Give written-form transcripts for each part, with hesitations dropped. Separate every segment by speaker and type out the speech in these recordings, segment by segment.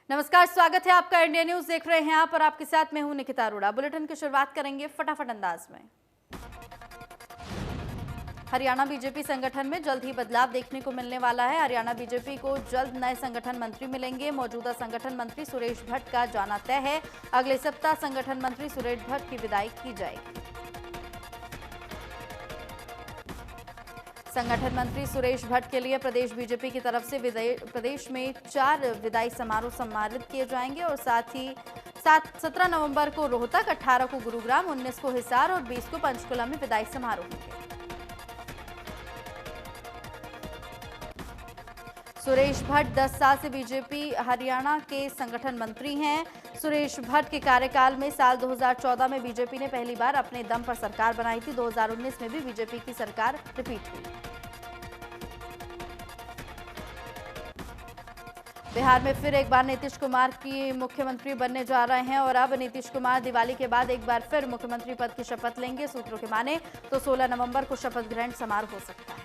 Speaker 1: नमस्कार, स्वागत है आपका। इंडिया न्यूज देख रहे हैं आप और आपके साथ मैं हूं निकिता अरोड़ा। बुलेटिन की शुरुआत करेंगे फटाफट अंदाज में। हरियाणा बीजेपी संगठन में जल्द ही बदलाव देखने को मिलने वाला है। हरियाणा बीजेपी को जल्द नए संगठन मंत्री मिलेंगे। मौजूदा संगठन मंत्री सुरेश भट्ट का जाना तय है। अगले सप्ताह संगठन मंत्री सुरेश भट्ट की विदाई की जाएगी। संगठन मंत्री सुरेश भट्ट के लिए प्रदेश बीजेपी की तरफ से प्रदेश में 4 विदाई समारोह सम्मानित किए जाएंगे और साथ ही 17 नवंबर को रोहतक, 18 को गुरुग्राम, 19 को हिसार और 20 को पंचकुला में विदाई समारोह होंगे। सुरेश भट्ट 10 साल से बीजेपी हरियाणा के संगठन मंत्री हैं। सुरेश भट्ट के कार्यकाल में साल 2014 में बीजेपी ने पहली बार अपने दम पर सरकार बनाई थी। 2019 में भी बीजेपी की सरकार रिपीट हुई। बिहार में फिर एक बार नीतीश कुमार की मुख्यमंत्री बनने जा रहे हैं और अब नीतीश कुमार दिवाली के बाद एक बार फिर मुख्यमंत्री पद की शपथ लेंगे। सूत्रों के माने तो 16 नवंबर को शपथ ग्रहण समारोह हो सकता है।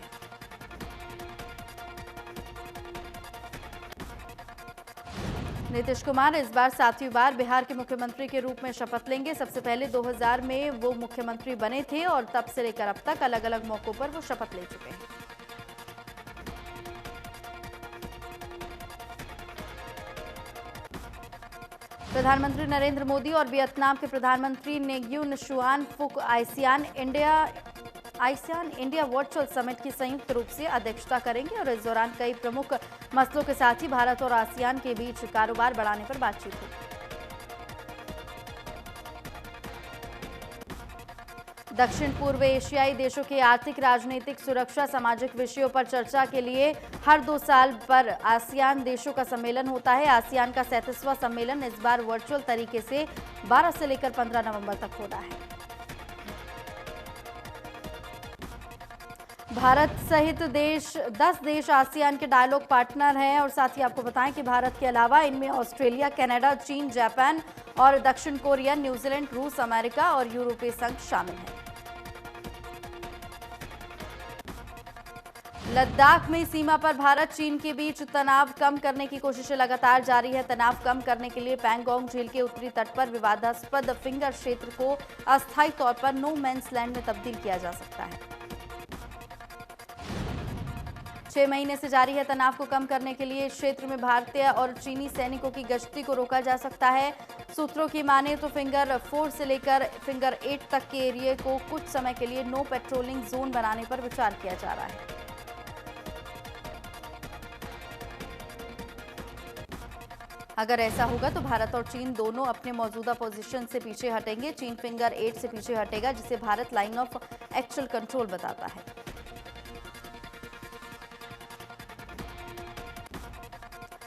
Speaker 1: नीतीश कुमार इस बार 7वीं बार बिहार के मुख्यमंत्री के रूप में शपथ लेंगे। सबसे पहले 2000 में वो मुख्यमंत्री बने थे और तब से लेकर अब तक अलग अलग मौकों पर वो शपथ ले चुके हैं। प्रधानमंत्री नरेंद्र मोदी और वियतनाम के प्रधानमंत्री नेग्युन शुआन फुक आसियान इंडिया वर्चुअल समिट की संयुक्त रूप से अध्यक्षता करेंगे और इस दौरान कई प्रमुख मसलों के साथ ही भारत और आसियान के बीच कारोबार बढ़ाने पर बातचीत होगी। दक्षिण पूर्व एशियाई देशों के आर्थिक, राजनीतिक, सुरक्षा, सामाजिक विषयों पर चर्चा के लिए हर 2 साल पर आसियान देशों का सम्मेलन होता है। आसियान का 37वां सम्मेलन इस बार वर्चुअल तरीके से 12 से लेकर 15 नवंबर तक हो रहा है। भारत सहित 10 देश आसियान के डायलॉग पार्टनर हैं और साथ ही आपको बताएं कि भारत के अलावा इनमें ऑस्ट्रेलिया, कनाडा, चीन, जापान और दक्षिण कोरिया, न्यूजीलैंड, रूस, अमेरिका और यूरोपीय संघ शामिल हैं। लद्दाख में सीमा पर भारत चीन के बीच तनाव कम करने की कोशिशें लगातार जारी है। तनाव कम करने के लिए पैंगोंग झील के उत्तरी तट पर विवादास्पद फिंगर क्षेत्र को अस्थायी तौर पर नो मैन्स लैंड में तब्दील किया जा सकता है। 6 महीने से जारी है तनाव को कम करने के लिए इस क्षेत्र में भारतीय और चीनी सैनिकों की गश्ती को रोका जा सकता है। सूत्रों की माने तो फिंगर 4 से लेकर फिंगर 8 तक के एरिया को कुछ समय के लिए नो पेट्रोलिंग जोन बनाने पर विचार किया जा रहा है। अगर ऐसा होगा तो भारत और चीन दोनों अपने मौजूदा पोजीशन से पीछे हटेंगे। चीन फिंगर 8 से पीछे हटेगा, जिसे Bharat line of actual control बताता है।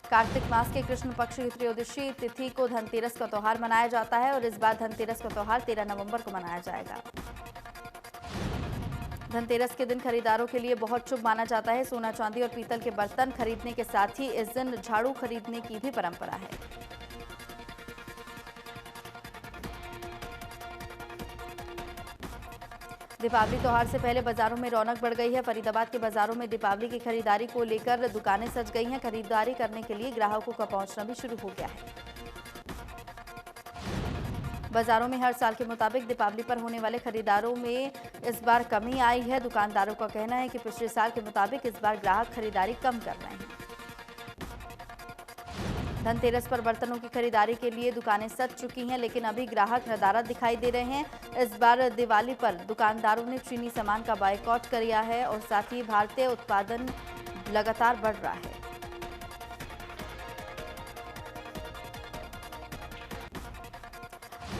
Speaker 1: कार्तिक मास के कृष्ण पक्ष की त्रयोदशी तिथि को धनतेरस का त्योहार मनाया जाता है और इस बार धनतेरस का त्योहार 13 नवंबर को मनाया जाएगा। धनतेरस के दिन खरीदारों के लिए बहुत शुभ माना जाता है। सोना, चांदी और पीतल के बर्तन खरीदने के साथ ही इस दिन झाड़ू खरीदने की भी परंपरा है। दीपावली त्योहार से पहले बाजारों में रौनक बढ़ गई है। फरीदाबाद के बाजारों में दीपावली की खरीदारी को लेकर दुकानें सज गई हैं। खरीदारी करने के लिए ग्राहकों का पहुंचना भी शुरू हो गया है। बाजारों में हर साल के मुताबिक दीपावली पर होने वाले खरीदारों में इस बार कमी आई है। दुकानदारों का कहना है कि पिछले साल के मुताबिक इस बार ग्राहक खरीदारी कम कर रहे हैं। धनतेरस पर बर्तनों की खरीदारी के लिए दुकानें सज चुकी हैं, लेकिन अभी ग्राहक नदारद दिखाई दे रहे हैं। इस बार दिवाली पर दुकानदारों ने चीनी सामान का बायकॉट किया है और साथ ही भारतीय उत्पादन लगातार बढ़ रहा है।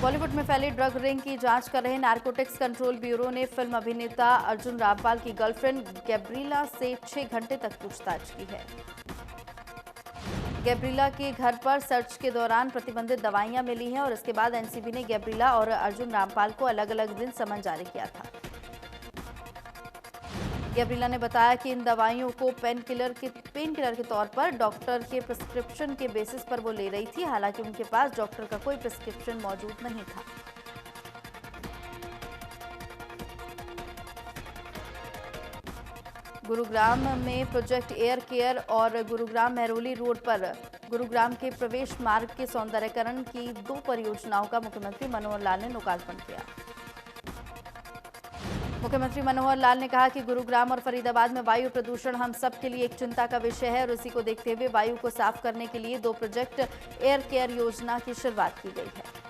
Speaker 1: बॉलीवुड में फैली ड्रग रिंग की जांच कर रहे नारकोटिक्स कंट्रोल ब्यूरो ने फिल्म अभिनेता अर्जुन रामपाल की गर्लफ्रेंड गैब्रिला से 6 घंटे तक पूछताछ की है। गैब्रिला के घर पर सर्च के दौरान प्रतिबंधित दवाइयां मिली हैं और इसके बाद एनसीबी ने गैब्रिला और अर्जुन रामपाल को अलग अलग दिन समन जारी किया था। गैब्रिला ने बताया कि इन दवाइयों को पेन किलर के तौर पर डॉक्टर के प्रिस्क्रिप्शन के बेसिस पर वो ले रही थी। हालांकि उनके पास डॉक्टर का कोई प्रिस्क्रिप्शन मौजूद नहीं था। गुरुग्राम में प्रोजेक्ट एयर केयर और गुरुग्राम मेहरौली रोड पर गुरुग्राम के प्रवेश मार्ग के सौंदर्यीकरण की 2 परियोजनाओं का मुख्यमंत्री मनोहर लाल ने लोकार्पण किया। मुख्यमंत्री मनोहर लाल ने कहा कि गुरुग्राम और फरीदाबाद में वायु प्रदूषण हम सब के लिए एक चिंता का विषय है और इसी को देखते हुए वायु को साफ करने के लिए 2 प्रोजेक्ट एयर केयर योजना की शुरुआत की गई है।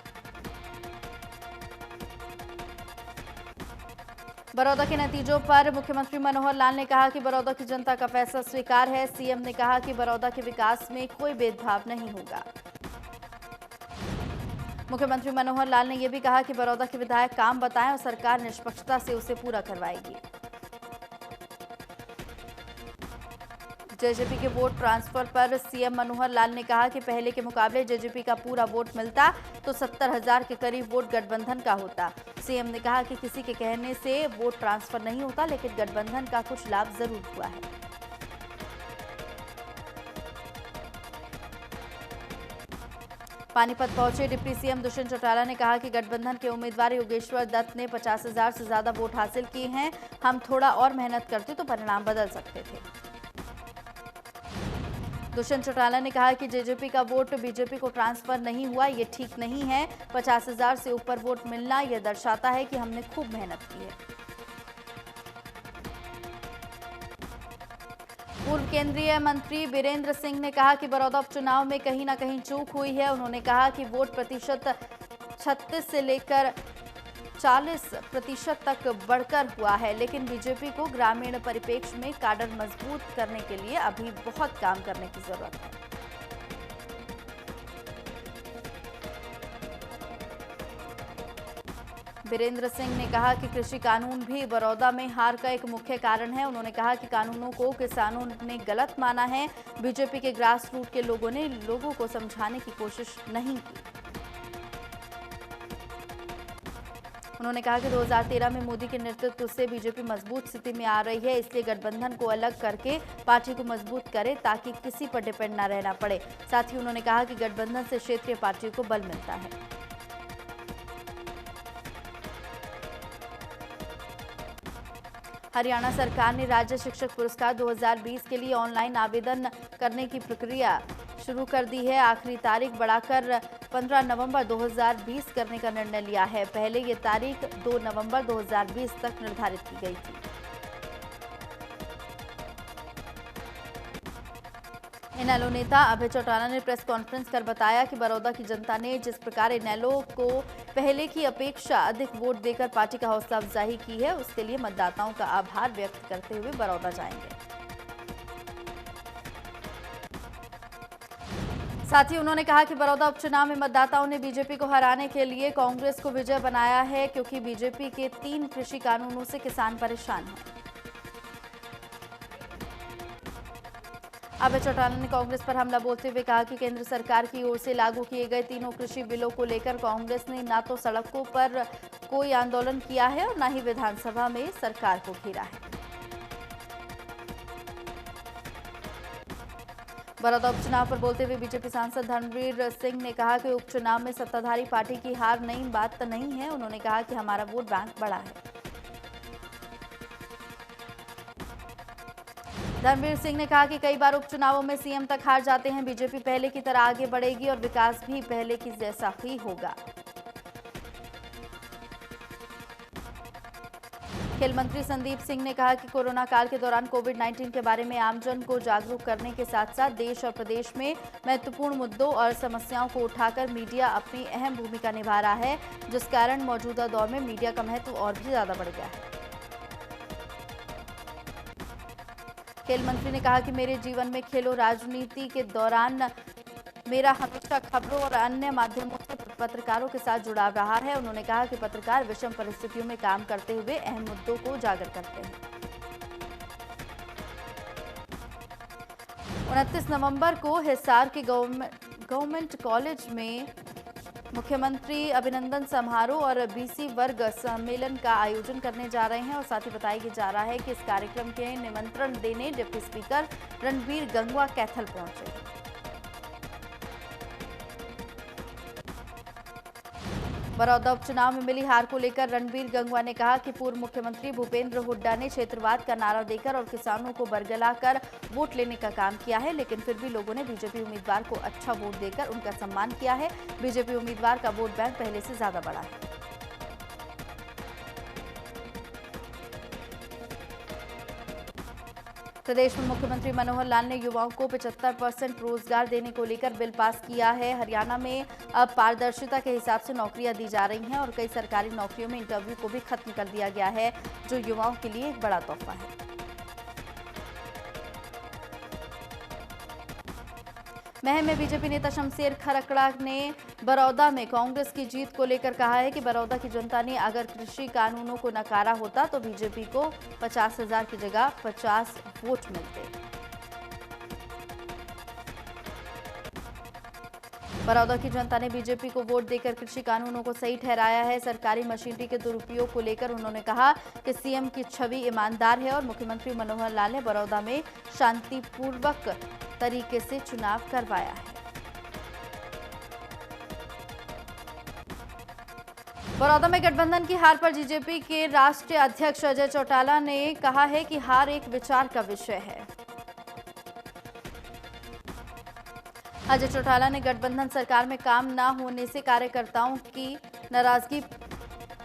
Speaker 1: बड़ौदा के नतीजों पर मुख्यमंत्री मनोहर लाल ने कहा कि बड़ौदा की जनता का फैसला स्वीकार है। सीएम ने कहा कि बड़ौदा के विकास में कोई भेदभाव नहीं होगा। मुख्यमंत्री मनोहर लाल ने यह भी कहा कि बड़ौदा के विधायक काम बताएं और सरकार निष्पक्षता से उसे पूरा करवाएगी। जेजेपी के वोट ट्रांसफर पर सीएम मनोहर लाल ने कहा कि पहले के मुकाबले जेजेपी का पूरा वोट मिलता तो 70,000 के करीब वोट गठबंधन का होता। सीएम ने कहा कि किसी के कहने से वोट ट्रांसफर नहीं होता, लेकिन गठबंधन का कुछ लाभ जरूर हुआ है। पानीपत पहुंचे डिप्टी सीएम दुष्यंत चौटाला ने कहा कि गठबंधन के उम्मीदवार योगेश्वर दत्त ने 50,000 से ज्यादा वोट हासिल किए हैं। हम थोड़ा और मेहनत करते तो परिणाम बदल सकते थे। दुष्यंत चौटाला ने कहा कि जेजेपी का वोट बीजेपी को ट्रांसफर नहीं हुआ, ये ठीक नहीं है। 50,000 से ऊपर वोट मिलना यह दर्शाता है कि हमने खूब मेहनत की है। पूर्व केंद्रीय मंत्री बीरेंद्र सिंह ने कहा कि बड़ौदा उपचुनाव में कहीं ना कहीं चूक हुई है। उन्होंने कहा कि वोट प्रतिशत 36 से लेकर 40% तक बढ़कर हुआ है, लेकिन बीजेपी को ग्रामीण परिप्रेक्ष्य में काडर मजबूत करने के लिए अभी बहुत काम करने की जरूरत है। बीरेंद्र सिंह ने कहा कि कृषि कानून भी बड़ौदा में हार का एक मुख्य कारण है। उन्होंने कहा कि कानूनों को किसानों ने गलत माना है। बीजेपी के ग्रास रूट के लोगों ने लोगों को समझाने की कोशिश नहीं की। उन्होंने कहा कि 2013 में मोदी के नेतृत्व से बीजेपी मजबूत स्थिति में आ रही है, इसलिए गठबंधन को अलग करके पार्टी को मजबूत करें ताकि किसी पर डिपेंड न रहना पड़े। साथ ही उन्होंने कहा कि गठबंधन से क्षेत्रीय पार्टियों को बल मिलता है। हरियाणा सरकार ने राज्य शिक्षक पुरस्कार 2020 के लिए ऑनलाइन आवेदन करने की प्रक्रिया शुरू कर दी है। आखिरी तारीख बढ़ाकर 15 नवंबर 2020 करने का निर्णय लिया है। पहले ये तारीख 2 नवंबर 2020 तक निर्धारित की गई थी। इनेलो नेता अभय चौटाला ने प्रेस कॉन्फ्रेंस कर बताया कि बड़ौदा की जनता ने जिस प्रकार इनेलो को पहले की अपेक्षा अधिक वोट देकर पार्टी का हौसला अफजाई की है, उसके लिए मतदाताओं का आभार व्यक्त करते हुए बड़ौदा जाएंगे। साथ ही उन्होंने कहा कि बड़ौदा उपचुनाव में मतदाताओं ने बीजेपी को हराने के लिए कांग्रेस को विजय बनाया है, क्योंकि बीजेपी के 3 कृषि कानूनों से किसान परेशान हैं। अभय चौटाला ने कांग्रेस पर हमला बोलते हुए कहा कि केंद्र सरकार की ओर से लागू किए गए तीनों कृषि बिलों को लेकर कांग्रेस ने ना तो सड़कों पर कोई आंदोलन किया है और न ही विधानसभा में सरकार को घेरा है। बड़ौदा उपचुनाव पर बोलते हुए बीजेपी सांसद धर्मवीर सिंह ने कहा कि उपचुनाव में सत्ताधारी पार्टी की हार नई बात तो नहीं है। उन्होंने कहा कि हमारा वोट बैंक बड़ा है। धर्मवीर सिंह ने कहा कि कई बार उपचुनावों में सीएम तक हार जाते हैं। बीजेपी पहले की तरह आगे बढ़ेगी और विकास भी पहले की जैसा ही होगा। खेल मंत्री संदीप सिंह ने कहा कि कोरोना काल के दौरान कोविड-19 के बारे में आमजन को जागरूक करने के साथ साथ देश और प्रदेश में महत्वपूर्ण मुद्दों और समस्याओं को उठाकर मीडिया अपनी अहम भूमिका निभा रहा है, जिस कारण मौजूदा दौर में मीडिया का महत्व और भी ज्यादा बढ़ गया है। खेल मंत्री ने कहा कि मेरे जीवन में खेलों राजनीति के दौरान मेरा हमेशा खबरों और अन्य माध्यमों से पत्रकारों के साथ जुड़ाव रहा है। उन्होंने कहा कि पत्रकार विषम परिस्थितियों में काम करते हुए अहम मुद्दों को उजागर करते हैं। 29 नवंबर को हिसार के गवर्नमेंट कॉलेज में मुख्यमंत्री अभिनंदन समारोह और बीसी वर्ग सम्मेलन का आयोजन करने जा रहे हैं और साथ ही बताया जा रहा है कि इस कार्यक्रम के निमंत्रण देने डिप्टी स्पीकर रणबीर गंगवा कैथल पहुंचे। बड़ौदा उपचुनाव में मिली हार को लेकर रणबीर गंगवा ने कहा कि पूर्व मुख्यमंत्री भूपेंद्र हुड्डा ने क्षेत्रवाद का नारा देकर और किसानों को बरगलाकर वोट लेने का काम किया है, लेकिन फिर भी लोगों ने बीजेपी उम्मीदवार को अच्छा वोट देकर उनका सम्मान किया है। बीजेपी उम्मीदवार का वोट बैंक पहले से ज्यादा बढ़ा है। प्रदेश में मुख्यमंत्री मनोहर लाल ने युवाओं को 75% रोजगार देने को लेकर बिल पास किया है। हरियाणा में अब पारदर्शिता के हिसाब से नौकरियां दी जा रही हैं और कई सरकारी नौकरियों में इंटरव्यू को भी खत्म कर दिया गया है, जो युवाओं के लिए एक बड़ा तोहफा है। महम में बीजेपी नेता शमशेर खरकड़ा ने बड़ौदा में कांग्रेस की जीत को लेकर कहा है कि बड़ौदा की जनता ने अगर कृषि कानूनों को नकारा होता तो बीजेपी को 50,000 की जगह 50 वोट मिलते। बड़ौदा की जनता ने बीजेपी को वोट देकर कृषि कानूनों को सही ठहराया है। सरकारी मशीनरी के दुरुपयोग को लेकर उन्होंने कहा कि सीएम की छवि ईमानदार है और मुख्यमंत्री मनोहर लाल ने बड़ौदा में शांतिपूर्वक तरीके से चुनाव करवाया है। बड़ौदा में गठबंधन की हार पर बीजेपी के राष्ट्रीय अध्यक्ष अजय चौटाला ने कहा है कि हार एक विचार का विषय है। अजय चौटाला ने गठबंधन सरकार में काम न होने से कार्यकर्ताओं की नाराजगी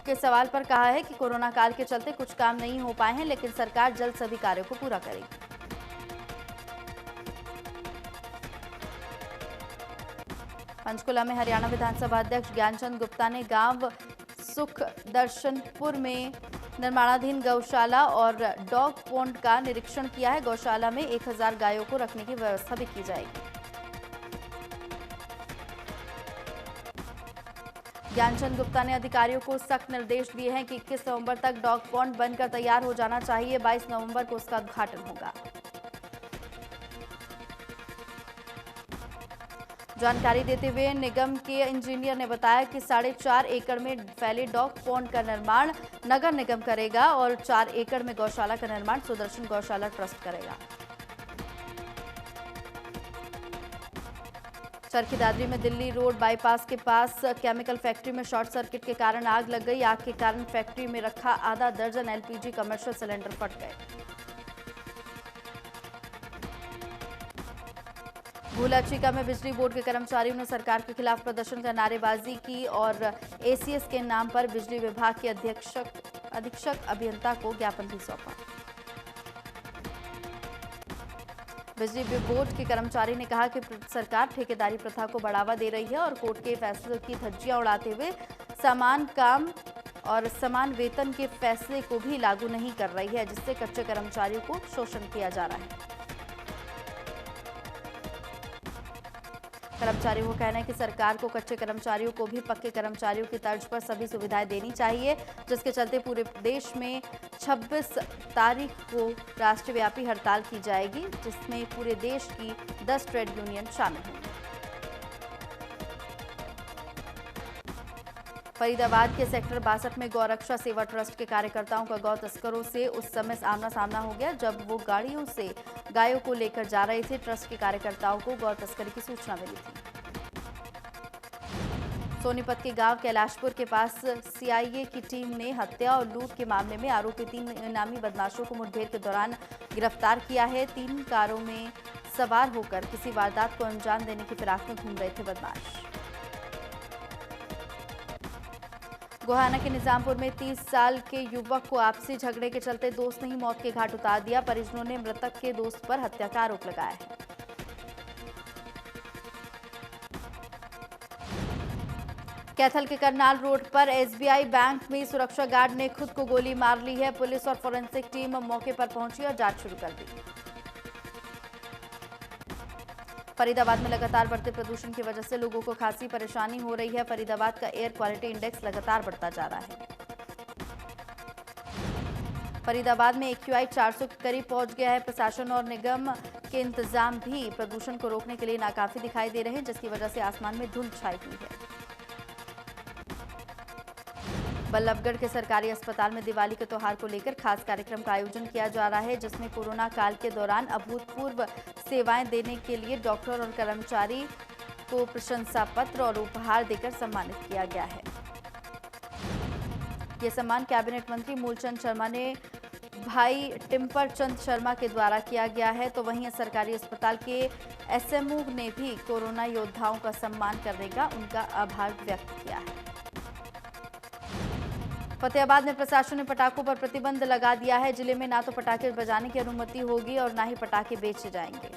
Speaker 1: के सवाल पर कहा है कि कोरोना काल के चलते कुछ काम नहीं हो पाए हैं, लेकिन सरकार जल्द सभी कार्यों को पूरा करेगी। पंचकुला में हरियाणा विधानसभा अध्यक्ष ज्ञानचंद गुप्ता ने गांव सुख दर्शनपुर में निर्माणाधीन गौशाला और डॉग पॉन्ड का निरीक्षण किया है। गौशाला में 1000 गायों को रखने की व्यवस्था भी की जाएगी। ज्ञानचंद गुप्ता ने अधिकारियों को सख्त निर्देश दिए हैं कि 21 नवंबर तक डॉग पॉन्ड बनकर तैयार हो जाना चाहिए। 22 नवंबर को उसका उद्घाटन होगा। जानकारी देते हुए निगम के इंजीनियर ने बताया कि 4.5 एकड़ में फैले डॉग पॉन्ड का निर्माण नगर निगम करेगा और 4 एकड़ में गौशाला का निर्माण सुदर्शन गौशाला ट्रस्ट करेगा। चरखी दादरी में दिल्ली रोड बाईपास के पास केमिकल फैक्ट्री में शॉर्ट सर्किट के कारण आग लग गई। आग के कारण फैक्ट्री में रखा आधा दर्जन एलपीजी कमर्शियल सिलेंडर फट गए। भूलाचिका में बिजली बोर्ड के कर्मचारियों ने सरकार के खिलाफ प्रदर्शन कर नारेबाजी की और एसीएस के नाम पर बिजली विभाग के अधीक्षक अभियंता को ज्ञापन भी सौंपा। बिजली बोर्ड के कर्मचारी ने कहा कि सरकार ठेकेदारी प्रथा को बढ़ावा दे रही है और कोर्ट के फैसले की धज्जियां उड़ाते हुए समान काम और समान वेतन के फैसले को भी लागू नहीं कर रही है, जिससे कच्चे कर्मचारियों को शोषण किया जा रहा है। कर्मचारियों को कहना है कि सरकार को कच्चे कर्मचारियों को भी पक्के कर्मचारियों की तर्ज पर सभी सुविधाएं देनी चाहिए, जिसके चलते पूरे देश में 26 तारीख को राष्ट्रव्यापी हड़ताल की जाएगी, जिसमें पूरे देश की 10 ट्रेड यूनियन शामिल होंगी। फरीदाबाद के सेक्टर 62 में गौरक्षा सेवा ट्रस्ट के कार्यकर्ताओं का गौ तस्करों से उस समय आमना सामना हो गया जब वो गाड़ियों से गायों को लेकर जा रहे थे। ट्रस्ट के कार्यकर्ताओं को गौ तस्करी की सूचना मिली थी। सोनीपत के गांव कैलाशपुर के पास सीआईए की टीम ने हत्या और लूट के मामले में आरोपी 3 इनामी बदमाशों को मुठभेड़ के दौरान गिरफ्तार किया है। 3 कारों में सवार होकर किसी वारदात को अंजाम देने की फिराक में घूम रहे थे बदमाश। गोहाना के निजामपुर में 30 साल के युवक को आपसी झगड़े के चलते दोस्त ने ही मौत के घाट उतार दिया। परिजनों ने मृतक के दोस्त पर हत्या का आरोप लगाया है। कैथल के करनाल रोड पर एसबीआई बैंक में सुरक्षा गार्ड ने खुद को गोली मार ली है। पुलिस और फोरेंसिक टीम मौके पर पहुंची और जांच शुरू कर दी। फरीदाबाद में लगातार बढ़ते प्रदूषण की वजह से लोगों को खासी परेशानी हो रही है। फरीदाबाद का एयर क्वालिटी इंडेक्स लगातार बढ़ता जा रहा है। फरीदाबाद में AQI 400 के करीब पहुंच गया है। प्रशासन और निगम के इंतजाम भी प्रदूषण को रोकने के लिए नाकाफी दिखाई दे रहे हैं, जिसकी वजह से आसमान में धुंध छाई हुई है। बल्लभगढ़ के सरकारी अस्पताल में दिवाली के त्योहार को लेकर खास कार्यक्रम का आयोजन किया जा रहा है, जिसमें कोरोना काल के दौरान अभूतपूर्व सेवाएं देने के लिए डॉक्टर और कर्मचारी को प्रशंसा पत्र और उपहार देकर सम्मानित किया गया है। ये सम्मान कैबिनेट मंत्री मूलचंद शर्मा ने भाई टिम्पर चंद शर्मा के द्वारा किया गया है। तो वहीं सरकारी अस्पताल के एसएमओ ने भी कोरोना योद्धाओं का सम्मान करने का उनका आभार व्यक्त किया है। फतेहाबाद में प्रशासन ने पटाखों पर प्रतिबंध लगा दिया है। जिले में ना तो पटाखे बजाने की अनुमति होगी और ना ही पटाखे बेचे जाएंगे।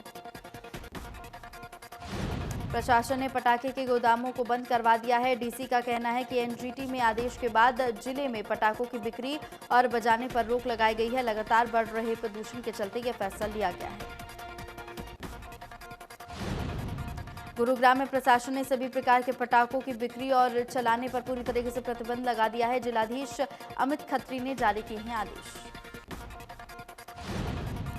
Speaker 1: प्रशासन ने पटाखे के गोदामों को बंद करवा दिया है। डीसी का कहना है कि एनजीटी में आदेश के बाद जिले में पटाखों की बिक्री और बजाने पर रोक लगाई गई है। लगातार बढ़ रहे प्रदूषण के चलते यह फैसला लिया गया है। गुरुग्राम में प्रशासन ने सभी प्रकार के पटाखों की बिक्री और चलाने पर पूरी तरीके से प्रतिबंध लगा दिया है। जिलाधीश अमित खत्री ने जारी किए हैं आदेश।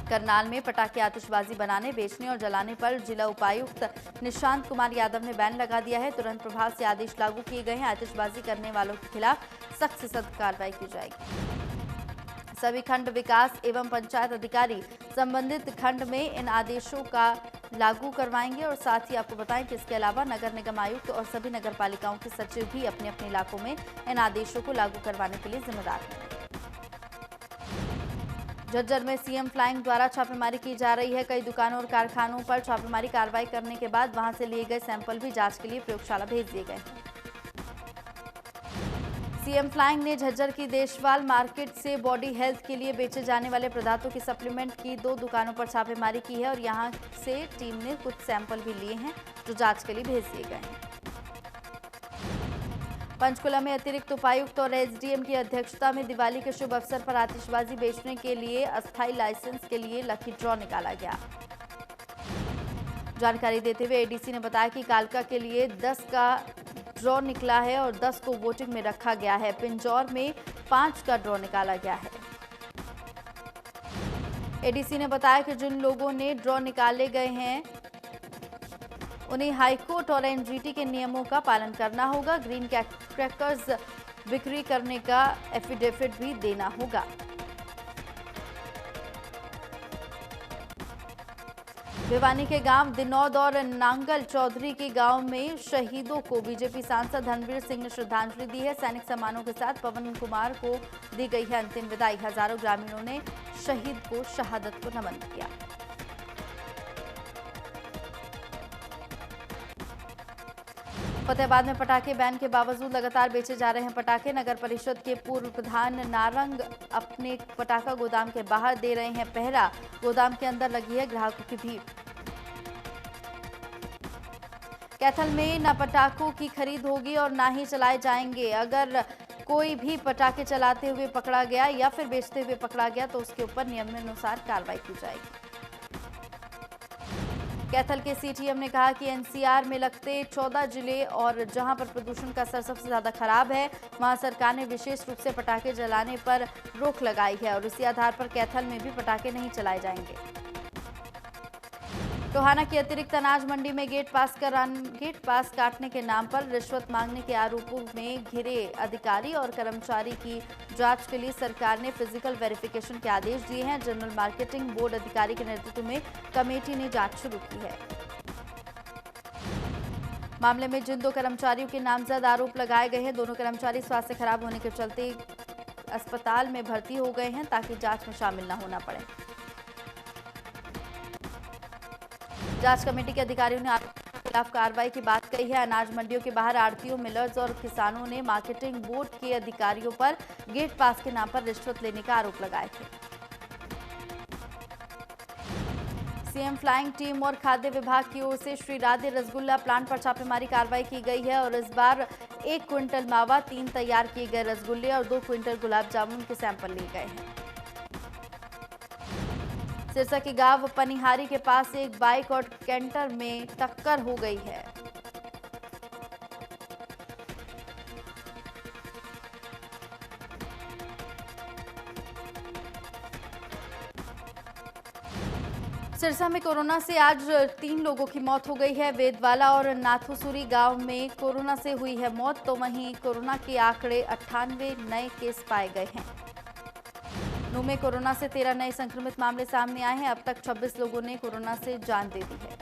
Speaker 1: करनाल में पटाखे आतिशबाजी बनाने, बेचने और जलाने पर जिला उपायुक्त निशांत कुमार यादव ने बैन लगा दिया है। तुरंत प्रभाव से आदेश लागू किए गए हैं। आतिशबाजी करने वालों के खिलाफ सख्त से सख्त कार्रवाई की जाएगी। सभी खंड विकास एवं पंचायत अधिकारी संबंधित खंड में इन आदेशों का लागू करवाएंगे। और साथ ही आपको बताएं कि इसके अलावा नगर निगम आयुक्त और सभी नगर पालिकाओं के सचिव भी अपने अपने इलाकों में इन आदेशों को लागू करवाने के लिए जिम्मेदार हैं। झज्जर में सीएम फ्लाइंग द्वारा छापेमारी की जा रही है। कई दुकानों और कारखानों पर छापेमारी कार्रवाई करने के बाद वहां से लिए गए सैंपल भी जांच के लिए प्रयोगशाला भेज दिए गए हैं। सीएम फ्लाइंग ने झज्जर की देशवाल मार्केट से बॉडी हेल्थ के लिए बेचे जाने वाले पदार्थों की सप्लीमेंट की 2 दुकानों पर छापेमारी की है और यहां से टीम ने कुछ सैंपल भी लिए हैं जो जांच के लिए भेज दिए गए हैं। पंचकुला में अतिरिक्त उपायुक्त और एसडीएम की अध्यक्षता में दिवाली के शुभ अवसर पर आतिशबाजी बेचने के लिए अस्थायी लाइसेंस के लिए लकी ड्रॉ निकाला गया। जानकारी देते हुए एडीसी ने बताया कि कालका के लिए 10 का ड्रॉ निकला है और 10 को वोटिंग में रखा गया है। पिंजौर में 5 का ड्रॉ निकाला गया है। एडीसी ने बताया कि जिन लोगों ने ड्रॉ निकाले गए हैं उन्हें हाईकोर्ट और एनजीटी के नियमों का पालन करना होगा। ग्रीन क्रैकर्स बिक्री करने का एफिडेविट भी देना होगा। भिवानी के गांव दिनौद और नांगल चौधरी के गांव में शहीदों को बीजेपी सांसद धर्मवीर सिंह ने श्रद्धांजलि दी है। सैनिक सम्मानों के साथ पवन कुमार को दी गई है अंतिम विदाई। हजारों ग्रामीणों ने शहीद को शहादत को नमन किया। फतेहाबाद में पटाखे बैन के बावजूद लगातार बेचे जा रहे हैं पटाखे। नगर परिषद के पूर्व प्रधान नारंग अपने पटाखा गोदाम के बाहर दे रहे हैं पहरा। गोदाम के अंदर लगी है ग्राहकों की भीड़। कैथल में न पटाखों की खरीद होगी और ना ही चलाए जाएंगे। अगर कोई भी पटाखे चलाते हुए पकड़ा गया या फिर बेचते हुए पकड़ा गया तो उसके ऊपर नियमानुसार कार्रवाई की जाएगी। कैथल के सीटीएम ने कहा कि एनसीआर में लगते 14 जिले और जहां पर प्रदूषण का स्तर सबसे ज्यादा खराब है वहां सरकार ने विशेष रूप से पटाखे जलाने पर रोक लगाई है और इसी आधार पर कैथल में भी पटाखे नहीं चलाए जाएंगे। टोहाना की अतिरिक्त अनाज मंडी में गेट पास काटने के नाम पर रिश्वत मांगने के आरोपों में घिरे अधिकारी और कर्मचारी की जांच के लिए सरकार ने फिजिकल वेरिफिकेशन के आदेश दिए हैं। जनरल मार्केटिंग बोर्ड अधिकारी के नेतृत्व में कमेटी ने जांच शुरू की है। मामले में जिन 2 कर्मचारियों के नामजद आरोप लगाए गए हैं, दोनों कर्मचारी स्वास्थ्य खराब होने के चलते अस्पताल में भर्ती हो गए हैं ताकि जांच में शामिल न होना पड़े। जांच कमेटी के अधिकारियों ने आरोपियों के खिलाफ कार्रवाई की बात कही है। अनाज मंडियों के बाहर आढ़तियों, मिलर्स और किसानों ने मार्केटिंग बोर्ड के अधिकारियों पर गेट पास के नाम पर रिश्वत लेने का आरोप लगाए थे। सीएम फ्लाइंग टीम और खाद्य विभाग की ओर से श्री राधे रसगुल्ला प्लांट पर छापेमारी कार्रवाई की गई है और इस बार 1 क्विंटल मावा, 3 तैयार किए गए रसगुल्ले और 2 क्विंटल गुलाब जामुन के सैंपल लिए गए हैं। सिरसा के गांव पनिहारी के पास एक बाइक और कैंटर में टक्कर हो गई है। सिरसा में कोरोना से आज 3 लोगों की मौत हो गई है। वेदवाला और नाथुसुरी गांव में कोरोना से हुई है मौत, तो वहीं कोरोना के आंकड़े 98 नए केस पाए गए हैं। नूह में कोरोना से 13 नए संक्रमित मामले सामने आए हैं। अब तक 26 लोगों ने कोरोना से जान दे दी है।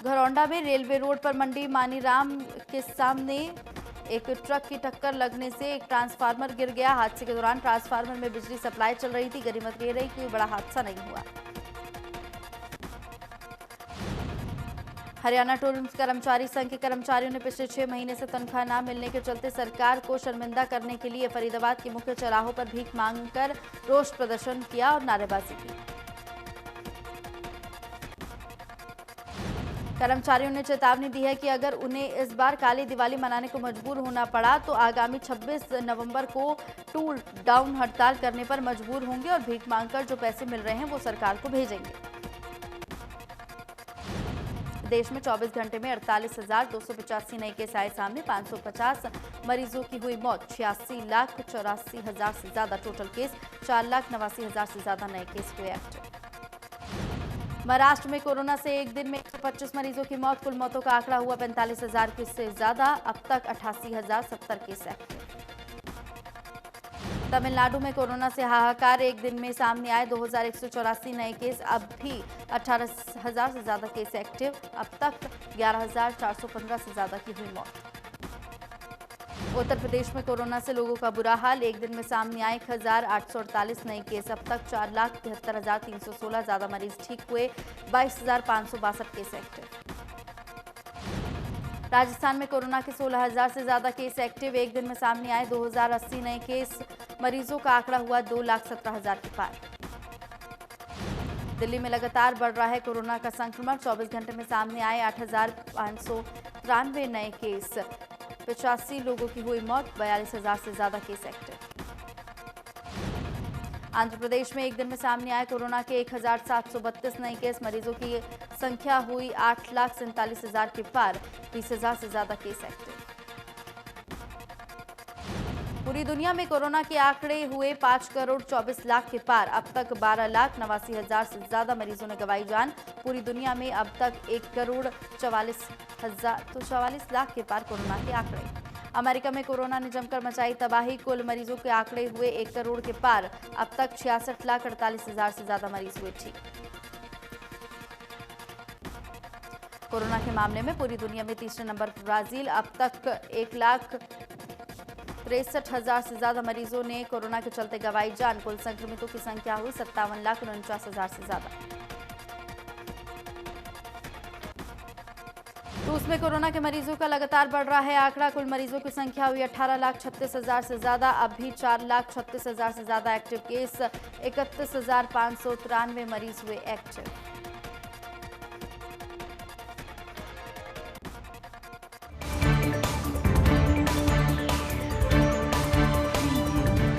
Speaker 1: घरौंडा में रेलवे रोड पर मंडी मानीराम के सामने एक ट्रक की टक्कर लगने से एक ट्रांसफार्मर गिर गया। हादसे के दौरान ट्रांसफार्मर में बिजली सप्लाई चल रही थी। गनीमत ये रही कि कोई बड़ा हादसा नहीं हुआ। हरियाणा टूरिज्म कर्मचारी संघ के कर्मचारियों ने पिछले 6 महीने से तनख्वाह न मिलने के चलते सरकार को शर्मिंदा करने के लिए फरीदाबाद के मुख्य चौराहों पर भीख मांगकर रोष प्रदर्शन किया और नारेबाजी की। कर्मचारियों ने चेतावनी दी है कि अगर उन्हें इस बार काली दिवाली मनाने को मजबूर होना पड़ा तो आगामी 26 नवंबर को टूल डाउन हड़ताल करने पर मजबूर होंगे और भीख मांगकर जो पैसे मिल रहे हैं वो सरकार को भेजेंगे। देश में 24 घंटे में 48,285 नए केस आए सामने। 550 मरीजों की हुई मौत। 86,84,000 से ज्यादा टोटल केस। 4,89,000 से ज्यादा नए केस हुए एक्टिव। महाराष्ट्र में कोरोना से एक दिन में 125 मरीजों की मौत। कुल मौतों का आंकड़ा हुआ 45,000 से ज्यादा। अब तक 88,070 केस एक्टिव। तमिलनाडु में कोरोना से हाहाकार। एक दिन में सामने आए 2,184 नए केस। अब भी 18,000 से ज्यादा केस एक्टिव। अब तक 11,415 से ज्यादा की हुई मौत। उत्तर प्रदेश में कोरोना से लोगों का बुरा हाल। एक दिन में सामने आए 1,848 नए केस। अब तक 4,73,316 ज्यादा मरीज ठीक हुए। 22,562 केस एक्टिव। राजस्थान में कोरोना के 16,000 से ज्यादा केस एक्टिव। एक दिन में सामने आए 2,080 नए केस। मरीजों का आंकड़ा हुआ 2,17,000 के पार। दिल्ली में लगातार बढ़ रहा है कोरोना का संक्रमण। 24 घंटे में सामने आए 8,593 नए केस। 85 लोगों की हुई मौत। 42,000 से ज्यादा केस एक्टिव। आंध्र प्रदेश में एक दिन में सामने आए कोरोना के 1,732 नए केस। मरीजों की संख्या हुई 8,47,000 के पार। 20,000 से ज्यादा केस एक्टिव। पूरी दुनिया में कोरोना के आंकड़े हुए 5 करोड़ 24 लाख के पार। अब तक 12,89,000 से ज्यादा मरीजों ने गंवाई जान। पूरी दुनिया में अब तक 1 करोड़ 44 लाख के पार कोरोना के आंकड़े। अमेरिका में कोरोना ने जमकर मचाई तबाही। कुल मरीजों के आंकड़े हुए 1 करोड़ के पार। अब तक 66,48,000 से ज्यादा मरीज हुए ठीक। कोरोना के मामले में पूरी दुनिया में तीसरे नंबर पर ब्राजील। अब तक 1,63,000 से ज्यादा मरीजों ने कोरोना के चलते गंवाई जान। कुल संक्रमितों की संख्या हुई 57,49,000 से ज्यादा। रूस में कोरोना के मरीजों का लगातार बढ़ रहा है आंकड़ा। कुल मरीजों की संख्या हुई 18,36,000 से ज्यादा। अब भी 4,36,000 से ज्यादा एक्टिव केस। 31,593 मरीज हुए एक्टिव।